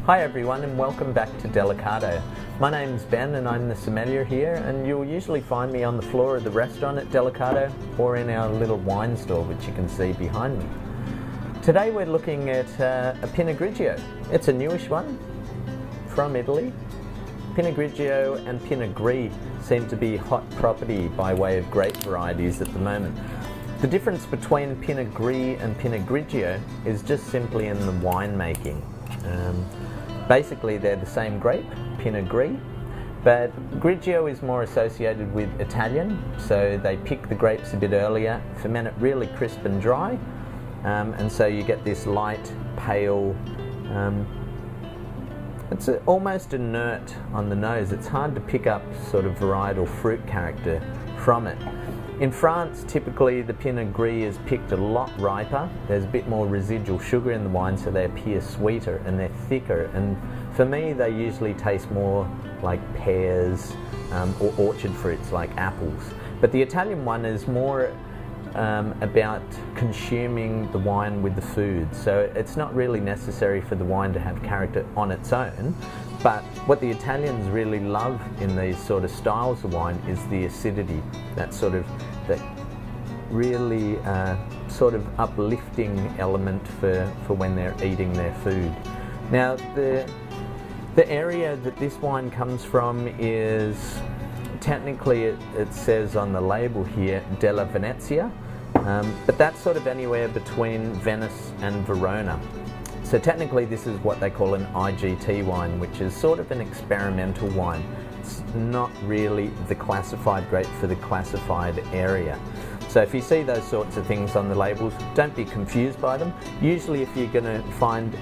Hi everyone and welcome back to Delicado. My name's Ben and I'm the sommelier here, and you'll usually find me on the floor of the restaurant at Delicado or in our little wine store, which you can see behind me. Today we're looking at a Pinot Grigio. It's a newish one from Italy. Pinot Grigio and Pinot Gris seem to be hot property by way of grape varieties at the moment. The difference between Pinot Gris and Pinot Grigio is just simply in the winemaking. Basically they're the same grape, Pinot Gris, but Grigio is more associated with Italian, so they pick the grapes a bit earlier, ferment it really crisp and dry, and so you get this light, pale, it's almost inert on the nose. It's hard to pick up sort of varietal fruit character from it. In France, typically the Pinot Gris is picked a lot riper. There's a bit more residual sugar in the wine, so they appear sweeter and they're thicker. And for me, they usually taste more like pears or orchard fruits like apples. But the Italian one is more about consuming the wine with the food. So it's not really necessary for the wine to have character on its own. But what the Italians really love in these sort of styles of wine is the acidity, that sort of that really sort of uplifting element for when they're eating their food. Now the area that this wine comes from is, technically it says on the label here, Della Venezia, but that's sort of anywhere between Venice and Verona. So technically this is what they call an IGT wine, which is sort of an experimental wine. It's not really the classified grape for the classified area. So if you see those sorts of things on the labels, don't be confused by them. Usually if you're going to find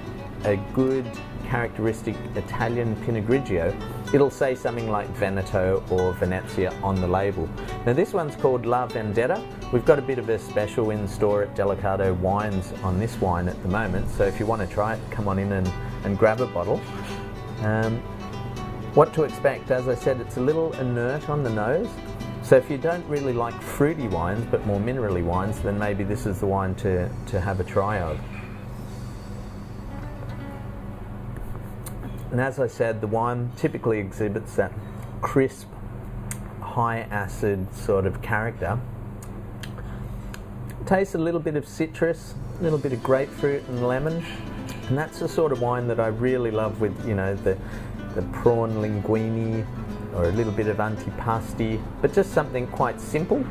a good characteristic Italian Pinot Grigio, it'll say something like Veneto or Venezia on the label. Now this one's called La Vendetta. We've got a bit of a special in store at Delicado Wines on this wine at the moment, so if you want to try it, come on in and grab a bottle. What to expect, as I said, it's a little inert on the nose, so if you don't really like fruity wines but more minerally wines, then maybe this is the wine to have a try of. And as I said, the wine typically exhibits that crisp, high acid sort of character. Tastes a little bit of citrus, a little bit of grapefruit and lemon, and that's the sort of wine that I really love with, you know, the prawn linguini or a little bit of antipasti, but just something quite simple.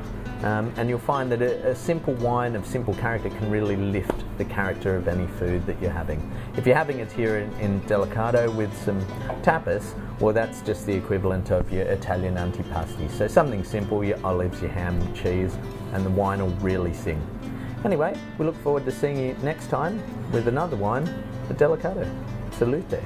And you'll find that a simple wine of simple character can really lift the character of any food that you're having. If you're having it here in Delicado with some tapas, well, that's just the equivalent of your Italian antipasti. So something simple, your olives, your ham, cheese, and the wine will really sing. Anyway, we look forward to seeing you next time with another wine at Delicado. Salute.